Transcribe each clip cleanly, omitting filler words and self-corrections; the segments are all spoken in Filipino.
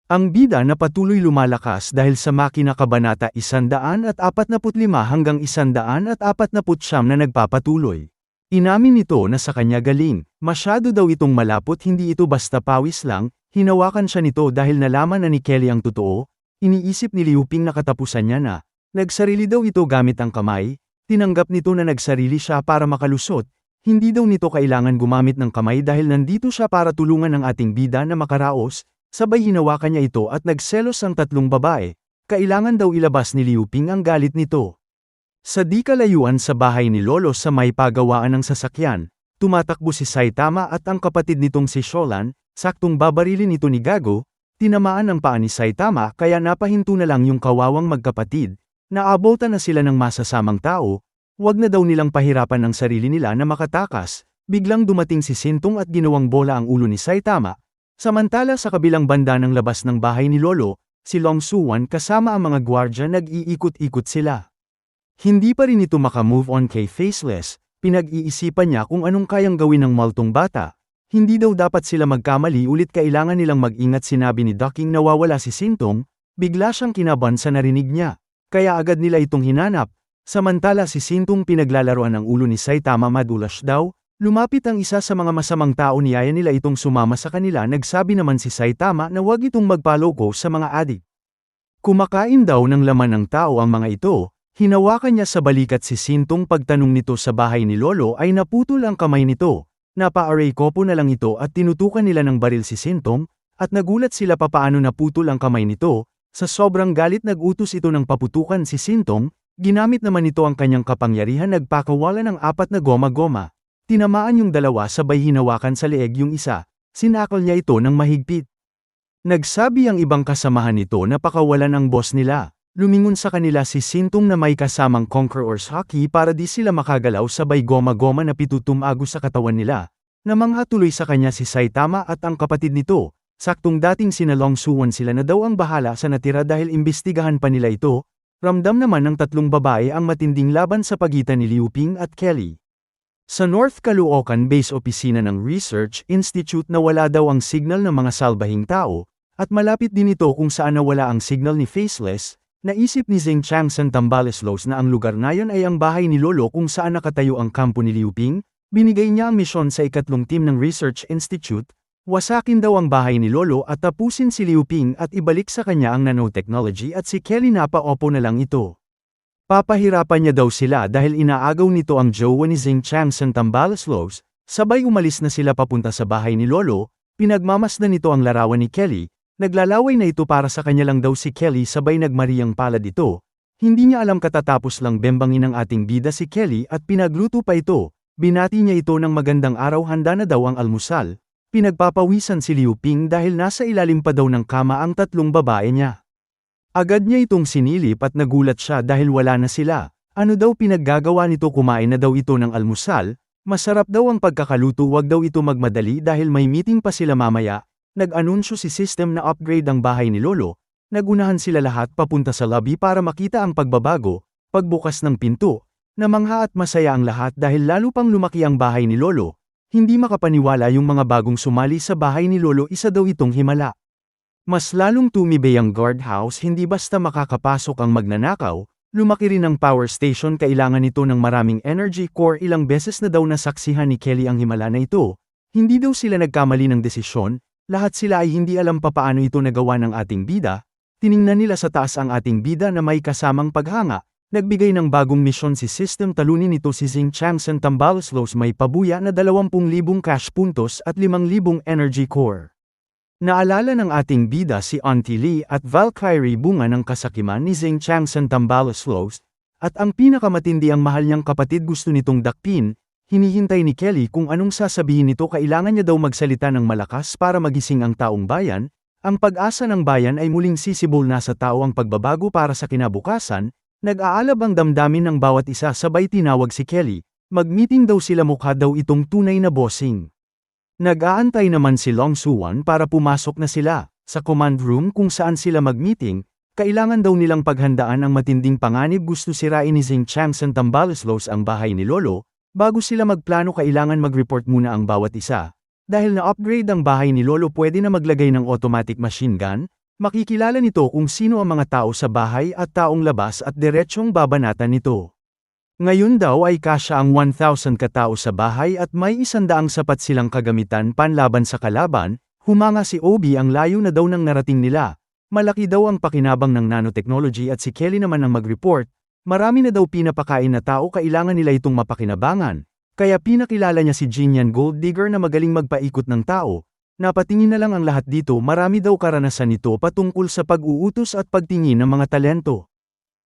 Ang bida na patuloy lumalakas dahil sa makina kabanata 145 hanggang 149 na nagpapatuloy. Inamin nito na sa kanya galing, masyado daw itong malapot, hindi ito basta pawis lang, hinawakan siya nito dahil nalaman na ni Kelly ang totoo, iniisip ni Liu Ping na katapusan niya na. Nagsarili daw ito gamit ang kamay, tinanggap nito na nagsarili siya para makalusot, hindi daw nito kailangan gumamit ng kamay dahil nandito siya para tulungan ang ating bida na makaraos, sabay hinawakan niya ito at nagselos ang tatlong babae, kailangan daw ilabas ni Liu Ping ang galit nito. Sa di kalayuan sa bahay ni Lolo sa may pagawaan ng sasakyan, tumatakbo si Saitama at ang kapatid nitong si Sholan, saktong babarilin ito ni Gago, tinamaan ang paa ni Saitama kaya napahinto na lang yung kawawang magkapatid, naabutan na sila ng masasamang tao, wag na daw nilang pahirapan ang sarili nila na makatakas, biglang dumating si Sintong at ginawang bola ang ulo ni Saitama, samantala sa kabilang banda ng labas ng bahay ni Lolo, si Long Suwan kasama ang mga gwardya nag-iikot-ikot sila. Hindi pa rin ito makamove on kay Faceless, pinag-iisipan niya kung anong kayang gawin ng maltong bata. Hindi daw dapat sila magkamali ulit, kailangan nilang mag-ingat, sinabi ni Ducking. Nawawala si Sintong, bigla siyang kinabahan sa narinig niya. Kaya agad nila itong hinanap, samantala si Sintong pinaglalaroan ng ulo ni Saitama, madulas daw. Lumapit ang isa sa mga masamang tao, niyaya nila itong sumama sa kanila. Nagsabi naman si Saitama na wag itong magpaloko sa mga adik. Kumakain daw ng laman ng tao ang mga ito. Hinawakan niya sa balikat si Sintong. Pagtanong nito sa bahay ni Lolo ay naputol ang kamay nito. Napa-aray kopo na lang ito at tinutukan nila ng baril si Sintong, at nagulat sila papaano naputol ang kamay nito. Sa sobrang galit nagutos ito ng paputukan si Sintong, ginamit naman ito ang kanyang kapangyarihan, nagpakawala ng 4 na goma-goma. Tinamaan yung dalawa sabay hinawakan sa leeg yung isa, sinakal niya ito ng mahigpit. Nagsabi ang ibang kasamahan nito na pakawalan ang boss nila. Lumingon sa kanila si Sintong na may kasamang Conqueror's Haki para di sila makagalaw, sabay goma-goma na pitutumago sa katawan nila. Namangha tuloy sa kanya si Saitama at ang kapatid nito, saktong dating sina Long Suwan, sila na daw ang bahala sa natira dahil imbestigahan pa nila ito. Ramdam naman ng tatlong babae ang matinding laban sa pagitan ni Liu Ping at Kelly. Sa North Caloocan Base opisina ng Research Institute nawala daw ang signal ng mga salbahing tao, at malapit din ito kung saan nawala ang signal ni Faceless. Naisip ni Zeng Chang San Tambaleslos na ang lugar na yon ay ang bahay ni Lolo kung saan nakatayo ang kampo ni Liu Ping. Binigay niya ang misyon sa ikatlong team ng Research Institute, wasakin daw ang bahay ni Lolo at tapusin si Liu Ping at ibalik sa kanya ang nanotechnology, at si Kelly napaupo na lang ito. Papahirapan niya daw sila dahil inaagaw nito ang jowa ni Zeng Chang San Tambaleslos, sabay umalis na sila papunta sa bahay ni Lolo, pinagmamasdan nito ang larawan ni Kelly. Naglalaway na ito para sa kanya lang daw si Kelly, sabay nagmariang palad ito. Hindi niya alam katatapos lang bembangin ng ating bida si Kelly at pinagluto pa ito. Binati niya ito ng magandang araw, handa na daw ang almusal. Pinagpapawisan si Liu Ping dahil nasa ilalim pa daw ng kama ang tatlong babae niya. Agad niya itong sinilip at nagulat siya dahil wala na sila. Ano daw pinaggagawa nito? Kumain na daw ito ng almusal. Masarap daw ang pagkakaluto, wag daw ito magmadali dahil may meeting pa sila mamaya. Nag-anunsyo si System na upgrade ang bahay ni Lolo. Nagunahan sila lahat papunta sa lobby para makita ang pagbabago. Pagbukas ng pinto, namangha at masaya ang lahat dahil lalo pang lumaki ang bahay ni Lolo. Hindi makapaniwala yung mga bagong sumali sa bahay ni Lolo, isa daw itong himala. Mas lalong tumibay ang guardhouse, hindi basta makakapasok ang magnanakaw. Lumaki rin ang power station, kailangan nito ng maraming energy core. Ilang beses na daw nasaksihan ni Kelly ang himala na ito. Hindi daw sila nagkamali ng desisyon. Lahat sila ay hindi alam papaano ito nagawa ng ating bida. Tiningnan nila sa taas ang ating bida na may kasamang paghanga. Nagbigay ng bagong misyon si System, talunin ito si Zeng Chang San Tambaleslos, may pabuya na 20,000 cash puntos at 5,000 energy core. Naalala ng ating bida si Auntie Lee at Valkyrie, bunga ng kasakiman ni Zeng Chang San Tambaleslos, at ang pinakamatindi, ang mahal niyang kapatid. Gusto nitong dakpin. Hinihintay ni Kelly kung anong sasabihin nito. Kailangan niya daw magsalita ng malakas para magising ang taong bayan. Ang pag-asa ng bayan ay muling sisibol na sa tao ang pagbabago para sa kinabukasan. Nag-aalab ang damdamin ng bawat isa, sabay tinawag si Kelly. Mag-meeting daw sila, mukha daw itong tunay na bossing. Nag-aantay naman si Long Suwan para pumasok na sila. Sa command room kung saan sila mag-meeting, kailangan daw nilang paghandaan ang matinding panganib. Gusto sirain ni Zeng Chang San Tambaleslos ang bahay ni Lolo. Bago sila magplano, kailangan mag-report muna ang bawat isa. Dahil na-upgrade ang bahay ni Lolo, pwede na maglagay ng automatic machine gun. Makikilala nito kung sino ang mga tao sa bahay at taong labas at diretsyong babanatan nito. Ngayon daw ay kasya ang 1,000 katao sa bahay at may 100 sapat silang kagamitan panlaban sa kalaban, humanga si Obi ang layo na daw ng narating nila. Malaki daw ang pakinabang ng nanotechnology at si Kelly naman ang mag-report, marami na daw pinapakain na tao kailangan nila itong mapakinabangan. Kaya pinakilala niya si Jinyan Gold Digger na magaling magpaikot ng tao. Napatingin na lang ang lahat dito, marami daw karanasan nito patungkol sa pag-uutos at pagtingin ng mga talento.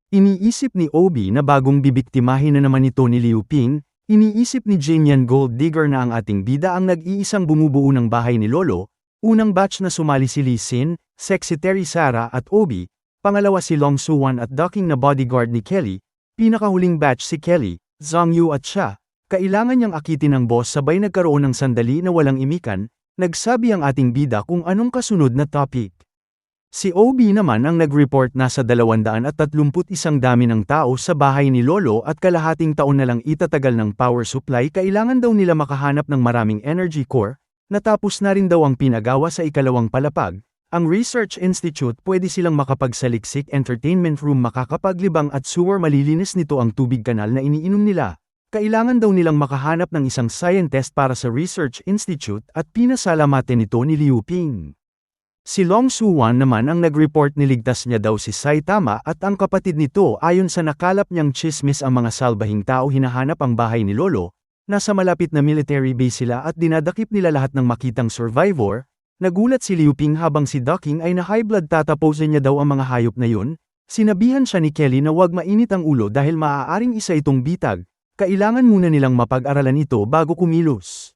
Iniisip ni Obi na bagong bibiktimahin na naman ito ni Liu Ping, iniisip ni Jinyan Gold Digger na ang ating bida ang nag-iisang bumubuo ng bahay ni Lolo, unang batch na sumali si Lee Sin, Secretary Sara at Obi, pangalawa si Long Suwan at ducking na bodyguard ni Kelly, pinakahuling batch si Kelly, Zhang Yu at siya, kailangan niyang akitin ng boss sabay nagkaroon ng sandali na walang imikan. Nagsabi ang ating bida kung anong kasunod na topic. Si Obi naman ang nag-report na sa 231 dami ng tao sa bahay ni Lolo at kalahating taon na lang itatagal ng power supply, kailangan daw nila makahanap ng maraming energy core, natapos na rin daw ang pinagawa sa ikalawang palapag, ang Research Institute pwede silang makapagsaliksik, entertainment room makakapaglibang at sewer malilinis nito ang tubig kanal na iniinom nila. Kailangan daw nilang makahanap ng isang scientist para sa Research Institute at pinasalamatan nito ni Liu Ping. Si Long Suwan naman ang nag-report niligtas niya daw si Saitama at ang kapatid nito. Ayon sa nakalap niyang chismis ang mga salbahing tao hinahanap ang bahay ni Lolo, nasa malapit na military base sila at dinadakip nila lahat ng makitang survivor. Nagulat si Liu Ping habang si Ducking ay na high blood, tatapusin niya daw ang mga hayop na yun. Sinabihan siya ni Kelly na huwag mainit ang ulo dahil maaaring isa itong bitag. Kailangan muna nilang mapag-aralan ito bago kumilos.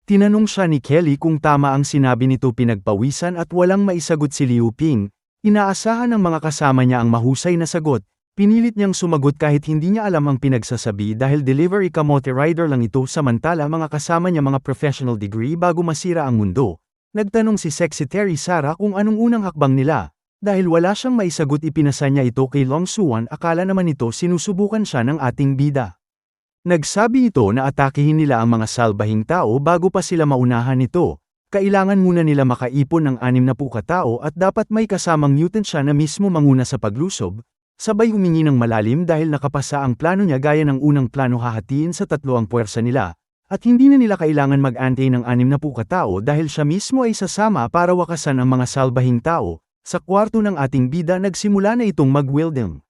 Tinanong siya ni Kelly kung tama ang sinabi nito, pinagpawisan at walang maisagot si Liu Ping. Inaasahan ng mga kasama niya ang mahusay na sagot, pinilit niyang sumagot kahit hindi niya alam ang pinagsasabi dahil delivery kamote rider lang ito, samantala mga kasama niya mga professional degree bago masira ang mundo. Nagtanong si Secretary Sara kung anong unang hakbang nila. Dahil wala siyang maisagot ipinasa niya ito kay Long Suwan, akala naman ito sinusubukan siya ng ating bida. Nagsabi ito na atakihin nila ang mga salbahing tao bago pa sila maunahan nito. Kailangan muna nila makaipon ng 60 katao at dapat may kasamang mutant siya na mismo manguna sa paglusob. Sabay humingi ng malalim dahil nakapasa ang plano niya gaya ng unang plano, hahatiin sa 3 ang puwersa nila. At hindi na nila kailangan mag-antay ng 60 katao dahil siya mismo ay sasama para wakasan ang mga salbahing tao. Sa kwarto ng ating bida nagsimula na itong mag-wielding.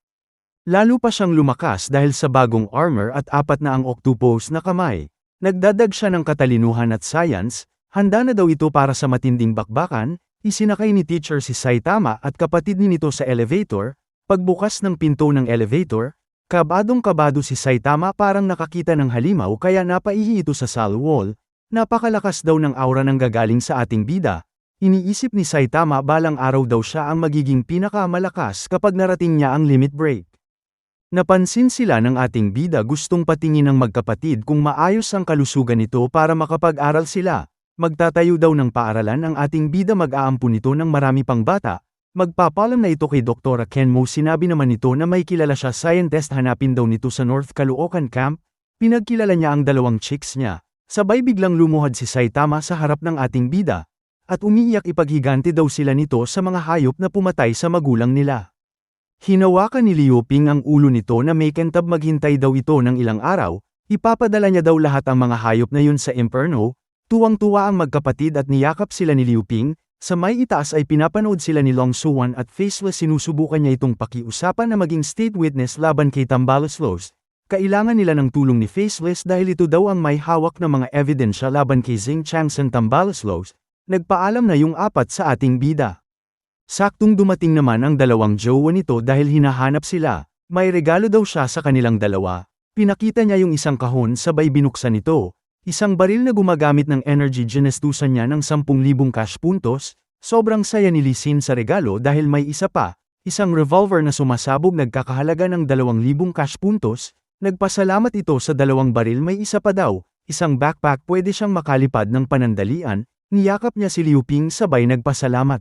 Lalo pa siyang lumakas dahil sa bagong armor at 4 na ang octopus na kamay. Nagdadag siya ng katalinuhan at science, handa na daw ito para sa matinding bakbakan. Isinakay ni teacher si Saitama at kapatid ni nito sa elevator. Pagbukas ng pinto ng elevator, kabadong-kabado si Saitama, parang nakakita ng halimaw kaya napaihi ito sa sal wall. Napakalakas daw ng aura ng gagaling sa ating bida. Iniisip ni Saitama balang araw daw siya ang magiging pinakamalakas kapag narating niya ang limit break. Napansin sila ng ating bida, gustong patingin ng magkapatid kung maayos ang kalusugan nito para makapag-aral sila. Magtatayo daw ng paaralan ang ating bida, mag-aampun nito ng marami pang bata. Magpapalam na ito kay Dr. Kenmo, sinabi naman nito na may kilala siya scientist, hanapin daw nito sa North Caloocan Camp. Pinagkilala niya ang 2 chicks niya. Sabay biglang lumuhad si Saitama sa harap ng ating bida. At umiiyak, ipaghigante daw sila nito sa mga hayop na pumatay sa magulang nila. Hinawakan ni Liu Ping ang ulo nito na may kentab, maghintay daw ito ng ilang araw, ipapadala niya daw lahat ang mga hayop na yun sa Inferno. Tuwang-tuwa ang magkapatid at niyakap sila ni Liu Ping. Sa may itaas ay pinapanood sila ni Long Suwan at Faceless, sinusubukan niya itong pakiusapan na maging state witness laban kay Tambaloslos. Kailangan nila ng tulong ni Faceless dahil ito daw ang may hawak ng mga ebidensya laban kay Xing Changsan Tambaloslos. Nagpaalam na yung 4 sa ating bida. Saktong dumating naman ang 2 jowa nito dahil hinahanap sila. May regalo daw siya sa kanilang 2. Pinakita niya yung isang kahon sabay binuksan ito. Isang baril na gumagamit ng energy, ginestusan niya ng 10,000 cash puntos. Sobrang saya ni Lee Sin sa regalo dahil may isa pa, isang revolver na sumasabog nagkakahalaga ng 2,000 cash puntos. Nagpasalamat ito sa 2 baril, may isa pa daw, isang backpack pwede siyang makalipad ng panandalian. Niyakap niya si Liu Ping sabay nagpasalamat.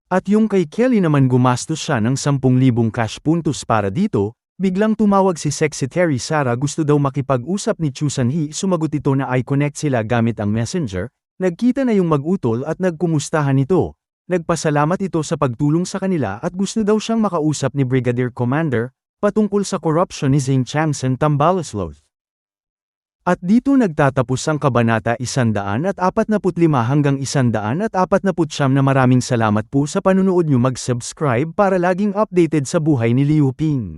At yung kay Kelly naman gumastos siya ng 10,000 cash puntos para dito. Biglang tumawag si Secretary Sara, gusto daw makipag-usap ni Chu Sanhee, sumagot ito na i-connect sila gamit ang messenger. Nagkita na yung mag-utol at nagkumustahan ito. Nagpasalamat ito sa pagtulong sa kanila at gusto daw siyang makausap ni Brigadier Commander, patungkol sa corruption ni Zhang Changsan Tambalosloth. At dito nagtatapos ang Kabanata 145 hanggang 149. Maraming salamat po sa panunood nyo, mag-subscribe para laging updated sa buhay ni Liu Ping.